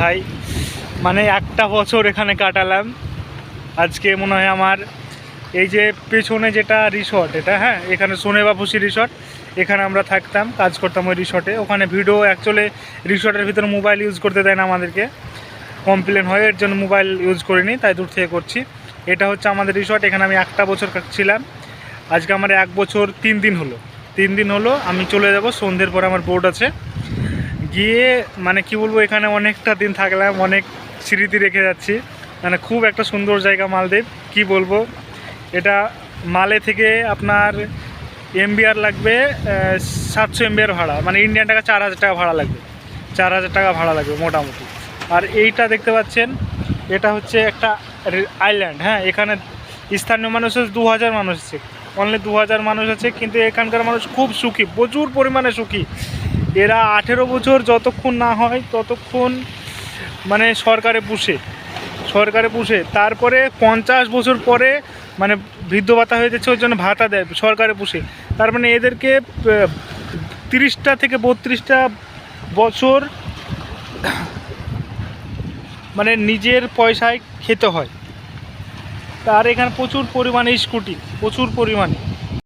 High, মানে একটা বছর এখানে কাটালাম। আজকে মনে হয় আমার এই যে পেছনে যেটা রিসর্ট, এটা হ্যাঁ, এখানে সোনেবাপুসি রিসর্ট, এখানে আমরা থাকতাম, কাজ করতাম ওই রিসর্টে। ওখানে ভিডিও অ্যাকচুয়ালি রিসর্টের ভিতরে মোবাইল ইউজ করতে দেয় না আমাদেরকে, কমপ্লেন হয়, এর জন্য মোবাইল ইউজ করিনি, তাই দূর থেকে করছি। এটা হচ্ছে আমাদের রিসর্ট, এখানে আমি একটা বছর ছিলাম। আজকে আমার 1 বছর 3 দিন হলো। 3 দিন হলো, আমি চলে যাব সন্ধ্যের পরে, আমার বোর্ড আছে। গিয়ে মানে কি বলবো, এখানে অনেকটা দিন থাকলাম, অনেক স্মৃতি রেখে যাচ্ছি। মানে খুব একটা সুন্দর জায়গা মালদ্বীপ, কি বলবো। এটা মালে থেকে আপনার এমবিআর লাগবে 700 এমবিআর ভাড়া, মানে ইন্ডিয়ান টাকা 4000 টাকা ভাড়া লাগবে, 4000 টাকা ভাড়া লাগবে মোটামুটি। আর এইটা দেখতে পাচ্ছেন, এটা হচ্ছে একটা আইল্যান্ড, হ্যাঁ। এখানে স্থানীয় মানুষ 2000 মানুষ আছে, অনলি 2000 মানুষ আছে, কিন্তু এখানকার মানুষ খুব সুখী, প্রচুর পরিমাণে সুখী। এরা 18 বছর যতক্ষণ না হয় ততক্ষণ মানে সরকারে পুষে তারপরে 50 বছর পরে মানে বৃদ্ধ ভাতা হয়ে যাচ্ছে, ওই জন্য ভাতা দেয় সরকারে পুষে। তার মানে এদেরকে 30টা থেকে 32টা বছর মানে নিজের পয়সায় খেতে হয়। আর এখানে প্রচুর পরিমাণে স্কুটি, প্রচুর পরিমাণে।